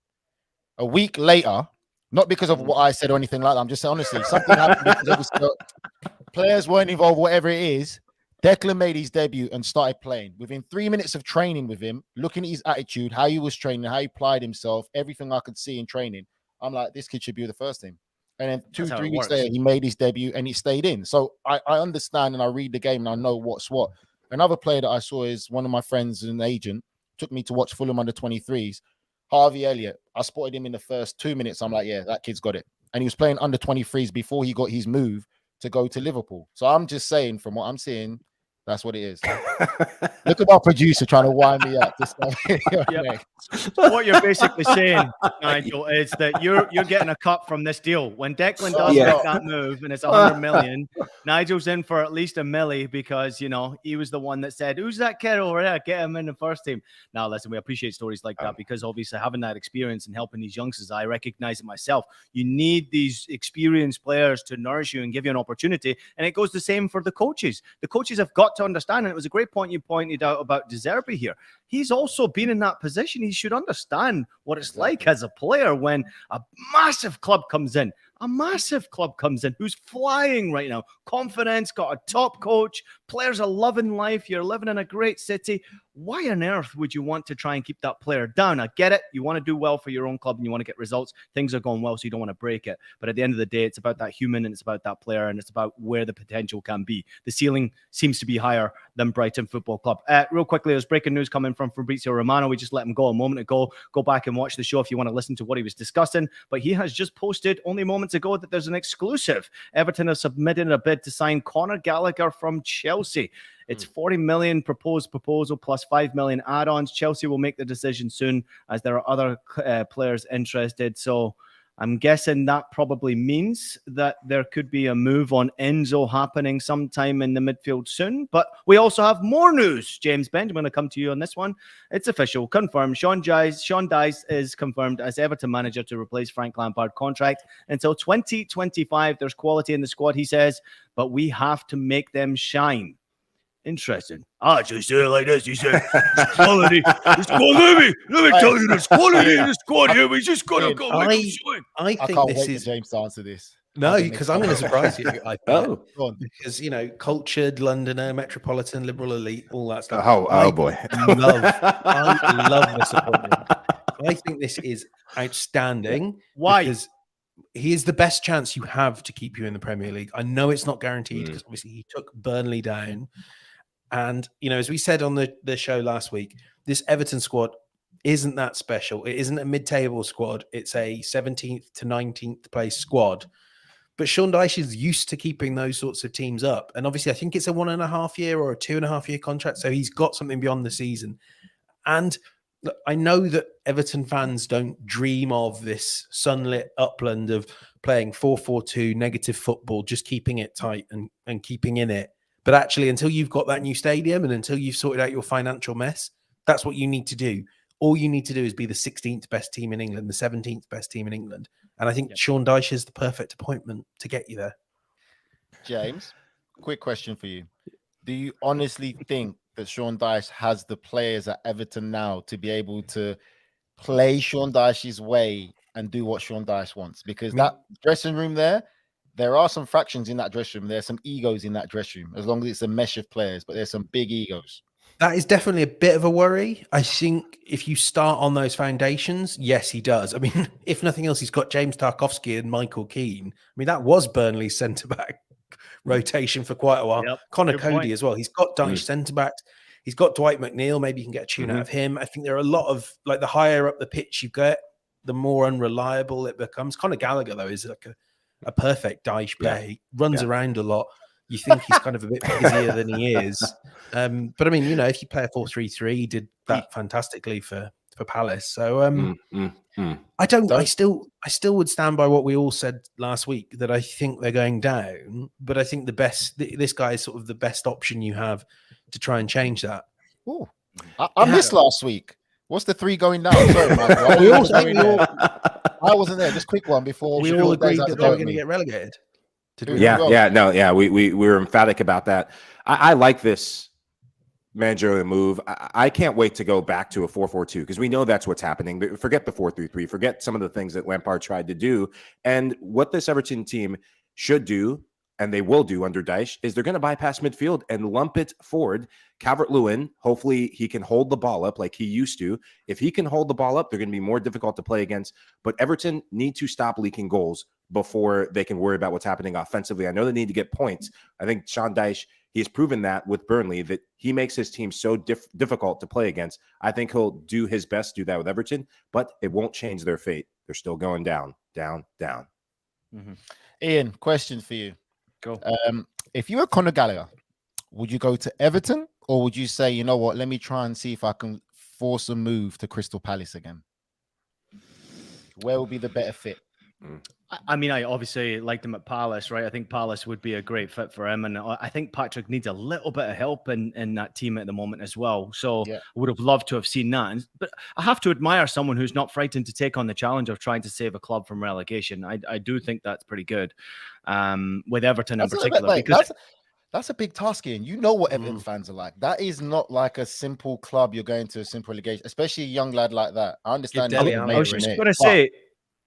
A week later, not because of what I said or anything like that, I'm just saying, honestly, something happened because players weren't involved, whatever it is. Declan made his debut and started playing. Within 3 minutes of training with him, looking at his attitude, how he was training, how he applied himself, everything I could see in training, I'm like, this kid should be with the first team. And then 2-3 weeks later, he made his debut and he stayed in. So I understand and I read the game and I know what's what. Another player that I saw is one of my friends, an agent, took me to watch Fulham under 23s. Harvey Elliott, I spotted him in the first 2 minutes. I'm like, yeah, that kid's got it. And he was playing under 23s before he got his move to go to Liverpool. So I'm just saying, from what I'm seeing, that's what it is. Look at our producer trying to wind me up. So what you're basically saying, Nigel, is that you're getting a cut from this deal. When Declan does make that move and it's 100 million, Nigel's in for at least a milli because, he was the one that said, who's that kid over there? Get him in the first team. Now, listen, we appreciate stories like that because obviously having that experience and helping these youngsters, I recognize it myself. You need these experienced players to nourish you and give you an opportunity. And it goes the same for the coaches. The coaches have got to understand, and it was a great point you pointed out about De Zerbi here. He's also been in that position. He should understand what it's like as a player when a massive club comes in. A massive club comes in who's flying right now. Confidence, got a top coach. Players are loving life. You're living in a great city. Why on earth would you want to try and keep that player down? I get it. You want to do well for your own club and you want to get results. Things are going well, so you don't want to break it. But at the end of the day, it's about that human and it's about that player and it's about where the potential can be. The ceiling seems to be higher than Brighton Football Club. Real quickly, there's breaking news coming from Fabrizio Romano. We just let him go a moment ago. Go back and watch the show if you want to listen to what he was discussing. But he has just posted only moments ago that there's an exclusive. Everton has submitted a bid to sign Conor Gallagher from Chelsea. It's 40 million proposal plus 5 million add-ons. Chelsea will make the decision soon as there are other players interested. So I'm guessing that probably means that there could be a move on Enzo happening sometime in the midfield soon. But we also have more news. James Bend, I'm going to come to you on this one. It's official, confirmed. Sean Dyche is confirmed as Everton manager to replace Frank Lampard contract until 2025. There's quality in the squad, he says, but we have to make them shine. Interesting. I actually say it like this. He said, "It's quality. It's quality. Let me tell you, there's quality in the squad here. We just got to go make them shine." I can't wait for James to answer this. No, because I'm going to surprise you. Because cultured Londoner, metropolitan, liberal elite, all that stuff. Oh boy, I love this appointment. I think this is outstanding. Why? Because he is the best chance you have to keep you in the Premier League. I know it's not guaranteed because obviously he took Burnley down. And, as we said on the show last week, this Everton squad isn't that special. It isn't a mid-table squad. It's a 17th to 19th place squad. But Sean Dyche is used to keeping those sorts of teams up. And obviously, I think it's a 1.5 year or a 2.5 year contract. So he's got something beyond the season. And look, I know that Everton fans don't dream of this sunlit upland of playing 4-4-2 negative football, just keeping it tight and keeping in it. But actually, until you've got that new stadium and until you've sorted out your financial mess, that's what you need to do. All you need to do is be the 16th best team in England, the 17th best team in England. And I think Sean Dyche is the perfect appointment to get you there. James, quick question for you. Do you honestly think that Sean Dyche has the players at Everton now to be able to play Sean Dyche's way and do what Sean Dyche wants? Because that dressing room there are some fractions in that dressing room. There's some egos in that dressing room, as long as it's a mesh of players, but there's some big egos. That is definitely a bit of a worry. I think if you start on those foundations, yes, he does. I mean, if nothing else, he's got James Tarkowski and Michael Keane. I mean, that was Burnley's centre-back rotation for quite a while. Yep, Connor Cody as well. He's got Dyche centre-backs. He's got Dwight McNeil. Maybe you can get a tune out of him. I think there are a lot of, like, the higher up the pitch you get, the more unreliable it becomes. Conor Gallagher, though, is like a perfect Dyche player. He runs around a lot. You think he's kind of a bit busier than he is. But I mean, if you play a 4-3-3, he did that fantastically for Palace. So I still would stand by what we all said last week, that I think they're going down, but I think this guy is sort of the best option you have to try and change that. Ooh. I missed last week. What's the 3 going down? Sorry, Michael. I wasn't there. Just quick one before we all agreed that they were going to get relegated. We were emphatic about that. I like this managerial move. I can't wait to go back to a 4-4-2 because we know that's what's happening. Forget the 4-3-3. Forget some of the things that Lampard tried to do. And what this Everton team should do, and they will do under Dyche, is they're going to bypass midfield and lump it forward. Calvert-Lewin, hopefully he can hold the ball up like he used to. If he can hold the ball up, they're going to be more difficult to play against. But Everton need to stop leaking goals before they can worry about what's happening offensively. I know they need to get points. I think Sean Dyche, he has proven that with Burnley, that he makes his team so difficult to play against. I think he'll do his best to do that with Everton, but it won't change their fate. They're still going down, down, down. Ian, question for you. Go. If you were Conor Gallagher, would you go to Everton, or would you say, you know what, let me try and see if I can force a move to Crystal Palace again? Where will be the better fit? I mean, I obviously liked him at Palace, right? I think Palace would be a great fit for him. And I think Patrick needs a little bit of help in that team at the moment as well. So I would have loved to have seen that. But I have to admire someone who's not frightened to take on the challenge of trying to save a club from relegation. I do think that's pretty good with Everton in particular. Because that's a big task, Ian. You know what Everton fans are like. That is not like a simple club. You're going to a simple relegation, especially a young lad like that. I understand. I was just going to say,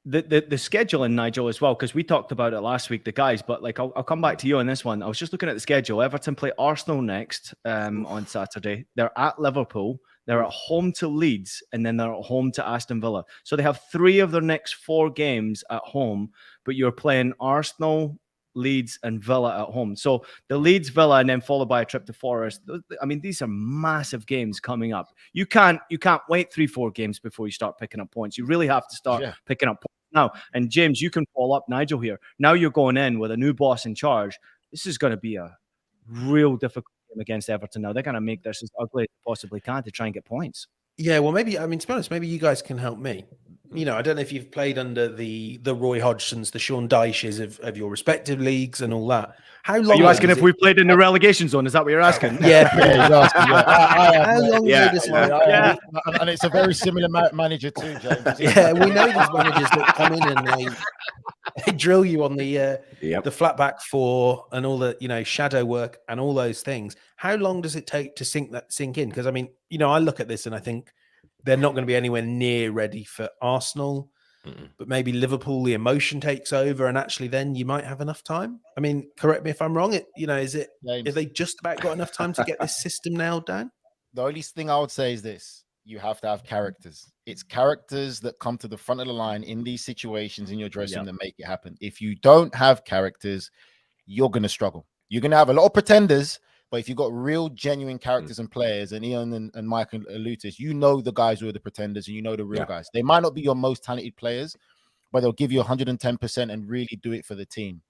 the scheduling, Nigel, as well, because we talked about it last week, the guys, but like I'll come back to you on this one. I was just looking at the schedule. Everton play Arsenal next on Saturday. They're at Liverpool. They're at home to Leeds, and then they're at home to Aston Villa. So they have 3 of their next 4 games at home, but you're playing Arsenal, Leeds, and Villa at home. So the Leeds, Villa, and then followed by a trip to Forest. I mean, these are massive games coming up. You can't wait 3-4 games before you start picking up points. You really have to start picking up points now. And James, you can follow up Nigel here. Now you're going in with a new boss in charge. This is going to be a real difficult game against Everton. Now they're going to make this as ugly as they possibly can to try and get points. Yeah, well, maybe, I mean, to be honest, maybe you guys can help me. You know, I don't know if you've played under the Roy Hodgsons, the Sean Dyches of your respective leagues and all that. How long? Are you asking if we played in the relegation zone? Is that what you're asking? Yeah. How long? And it's a very similar manager too, James. Yeah, we know these managers that come in and they drill you on the flat back 4 and all the, you know, shadow work and all those things. How long does it take to sink in? Because I mean, you know, I look at this and I think they're not going to be anywhere near ready for Arsenal, but maybe Liverpool, the emotion takes over, and actually then you might have enough time. I mean, correct me if I'm wrong. Have they just about got enough time to get this system nailed down? The only thing I would say is this: you have to have characters. It's characters that come to the front of the line in these situations in your dressing room that make it happen. If you don't have characters, you're going to struggle. You're going to have a lot of pretenders. But if you've got real, genuine characters and players, and Ian and Mike and Lutis, you know the guys who are the pretenders and you know the real guys. They might not be your most talented players, but they'll give you 110% and really do it for the team.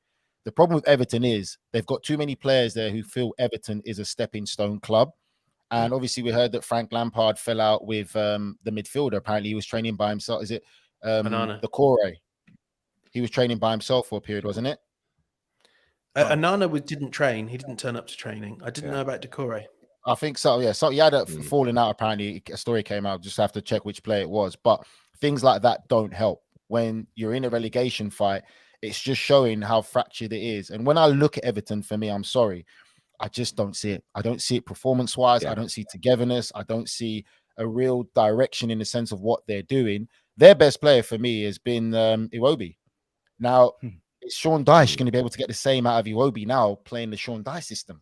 The problem with Everton is they've got too many players there who feel Everton is a stepping stone club. And obviously we heard that Frank Lampard fell out with the midfielder. Apparently he was training by himself. Is it the Corre? He was training by himself for a period, wasn't it? Anana didn't train. He didn't turn up to training. I didn't know about Decore. I think so. Yeah. So he had a falling out. Apparently, a story came out. Just have to check which player it was. But things like that don't help when you're in a relegation fight. It's just showing how fractured it is. And when I look at Everton, for me, I'm sorry, I just don't see it. I don't see it performance-wise. I don't see togetherness. I don't see a real direction in the sense of what they're doing. Their best player for me has been Iwobi. Now. Is Sean Dyche going to be able to get the same out of Iwobi now playing the Sean Dyche system?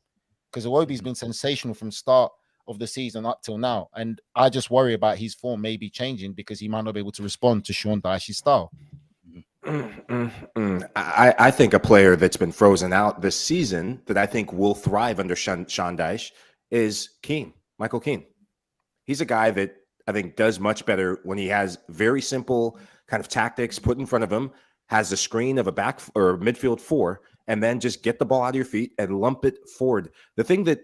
Because Iwobi's been sensational from start of the season up till now. And I just worry about his form maybe changing because he might not be able to respond to Sean Dyche's style. I think a player that's been frozen out this season that I think will thrive under Sean Dyche is Michael Keane. He's a guy that I think does much better when he has very simple kind of tactics put in front of him, has a screen of a back or midfield 4, and then just get the ball out of your feet and lump it forward. The thing that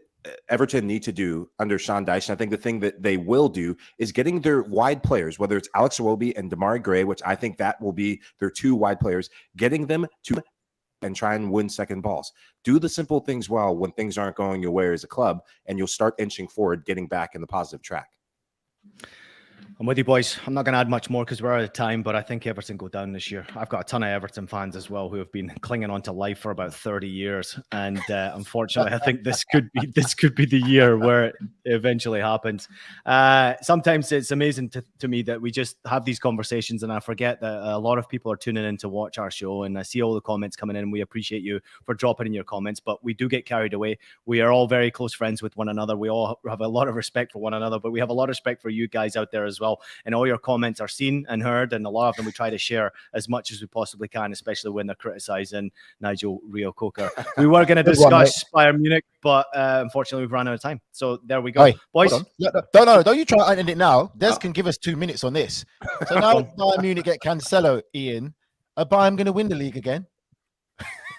Everton need to do under Sean Dyche, and I think the thing that they will do, is getting their wide players, whether it's Alex Iwobi and Damari Gray, which I think that will be their 2 wide players, getting them to and try and win second balls. Do the simple things well when things aren't going your way as a club, and you'll start inching forward, getting back in the positive track. I'm with you, boys. I'm not going to add much more because we're out of time, but I think Everton go down this year. I've got a ton of Everton fans as well who have been clinging on to life for about 30 years. And unfortunately, I think this could be the year where it eventually happens. Sometimes it's amazing to me that we just have these conversations and I forget that a lot of people are tuning in to watch our show. And I see all the comments coming in and we appreciate you for dropping in your comments, but we do get carried away. We are all very close friends with one another. We all have a lot of respect for one another, but we have a lot of respect for you guys out there as well. And all your comments are seen and heard, and a lot of them we try to share as much as we possibly can, especially when they're criticizing Nigel Rio-Coker. We were going to discuss Bayern Munich, but unfortunately we've run out of time. So there we go. Hey, boys. Don't you try and end it now. Des can give us 2 minutes on this. So now Bayern Munich get Cancelo, Ian. Are Bayern going to win the league again?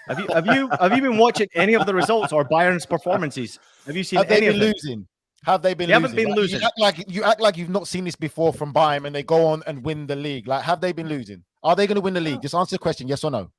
Have you been watching any of the results or Bayern's performances? Have you seen any of them? Losing? Have they been They losing? haven't been Like, losing. You act like you've not seen this before from Bayern and they go on and win the league. Like, have they been losing? Are they going to win the league? Just answer the question, yes or no.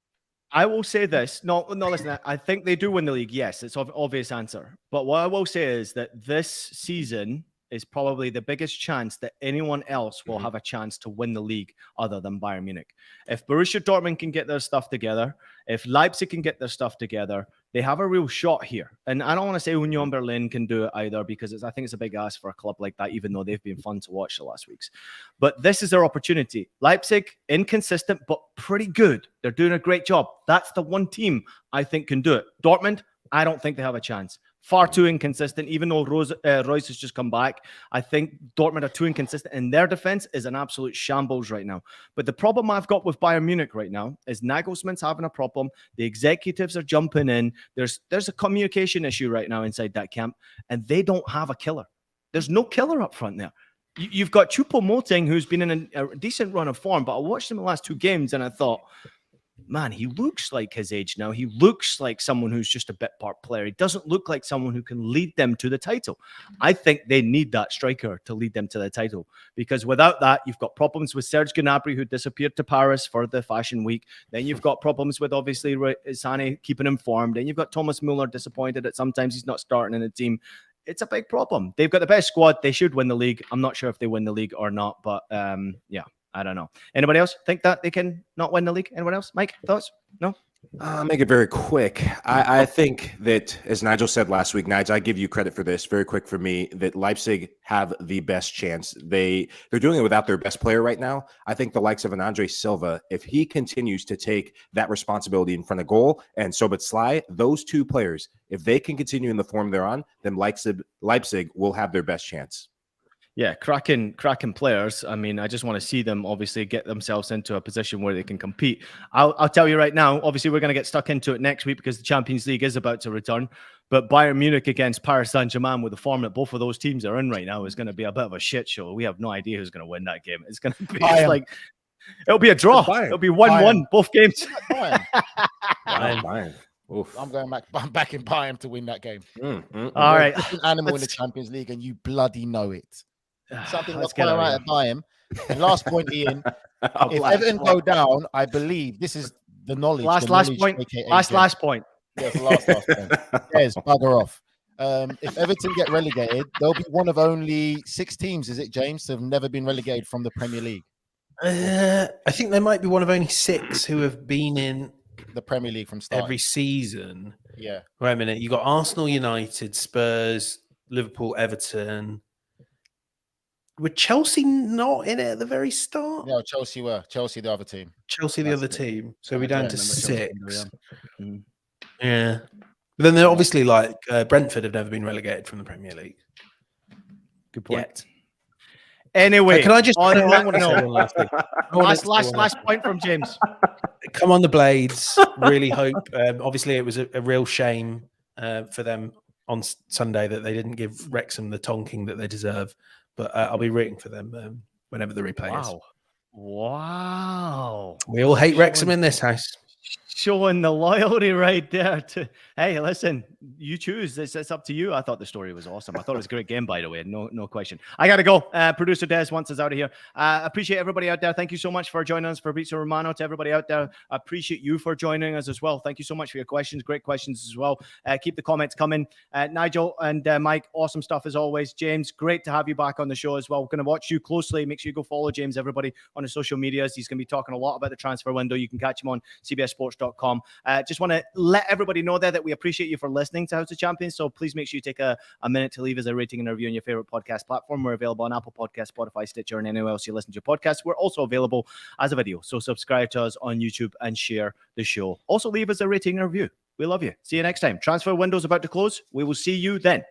I will say this. No, listen, I think they do win the league. Yes, it's an obvious answer. But what I will say is that this season is probably the biggest chance that anyone else will have a chance to win the league other than Bayern Munich. If Borussia Dortmund can get their stuff together, if Leipzig can get their stuff together, they have a real shot here. And I don't want to say Union Berlin can do it either, because I think it's a big ask for a club like that, even though they've been fun to watch the last weeks. But this is their opportunity. Leipzig, inconsistent, but pretty good. They're doing a great job. That's the one team I think can do it. Dortmund, I don't think they have a chance. Far too inconsistent. Even though Royce has just come back, I think Dortmund are too inconsistent, and their defense is an absolute shambles right now. But the problem I've got with Bayern Munich right now is Nagelsmann's having a problem. The executives are jumping in. There's a communication issue right now inside that camp, and they don't have a killer. There's no killer up front there. You've got Choupo-Moting, who's been in a decent run of form, but I watched him in the last 2 games, and I thought, man, he looks like his age now. He looks like someone who's just a bit part player. He doesn't look like someone who can lead them to the title. I think they need that striker to lead them to the title, because without that, you've got problems with Serge Gnabry, who disappeared to Paris for the fashion week. Then you've got problems with, obviously, Sané keeping him formed. Then you've got Thomas Muller disappointed that sometimes he's not starting in the team. It's a big problem. They've got the best squad. They should win the league. I'm not sure if they win the league or not, but yeah. I don't know. Anybody else think that they can not win the league? Anyone else? Mike, thoughts? No? I'll make it very quick. I think that, as Nigel said last week, Nigel, I give you credit for this. Very quick for me, that Leipzig have the best chance. They're doing it without their best player right now. I think the likes of an Andre Silva, if he continues to take that responsibility in front of goal, and Szoboszlai, those 2 players, if they can continue in the form they're on, then Leipzig will have their best chance. Yeah, cracking players. I mean, I just want to see them obviously get themselves into a position where they can compete. I'll tell you right now, obviously we're going to get stuck into it next week because the Champions League is about to return. But Bayern Munich against Paris Saint-Germain, with the form that both of those teams are in right now, is going to be a bit of a shit show. We have no idea who's going to win that game. It's going to be it'll be a draw. It'll be 1-1 both games. Bayern. Oof. I'm back in Bayern to win that game. All right. An animal in the Champions League, and you bloody know it. Something that's get quite right at Bayern. And last point, Ian. If Everton go down, I believe this is the knowledge. Last point. Last point. Yes, last point. Yes, bugger off. If Everton get relegated, they'll be one of only 6 teams, is it, James, to have never been relegated from the Premier League. I think they might be one of only 6 who have been in the Premier League from start every season. Yeah. Wait a minute. You got Arsenal, United, Spurs, Liverpool, Everton. Were Chelsea not in it at the very start? No, Chelsea were. Chelsea, the other team. Chelsea, the other team. So we're down to 6. Yeah. But then they're obviously like Brentford have never been relegated from the Premier League. Good point. Yet. Anyway, can I just last point from James? Come on, the Blades. Really hope. Obviously, it was a real shame for them on Sunday that they didn't give Wrexham the tonking that they deserve. But I'll be rooting for them whenever the replay is. Wow. We all hate Wrexham in this house. Showing the loyalty right there. Hey, listen, you choose. It's up to you. I thought the story was awesome. I thought it was a great game, by the way. No question. I got to go. Producer Des wants us out of here. Appreciate everybody out there. Thank you so much for joining us. Fabrizio Romano, to everybody out there, I appreciate you for joining us as well. Thank you so much for your questions. Great questions as well. Keep the comments coming. Nigel and Mike, awesome stuff as always. James, great to have you back on the show as well. We're going to watch you closely. Make sure you go follow James, everybody, on his social medias. He's going to be talking a lot about the transfer window. You can catch him on CBSSports.com. Just want to let everybody know there that we appreciate you for listening to House of Champions. So please make sure you take a minute to leave us a rating and a review on your favorite podcast platform. We're available on Apple Podcasts, Spotify, Stitcher, and anywhere else you listen to your podcasts. We're also available as a video. So subscribe to us on YouTube and share the show. Also leave us a rating and a review. We love you. See you next time. Transfer window's about to close. We will see you then.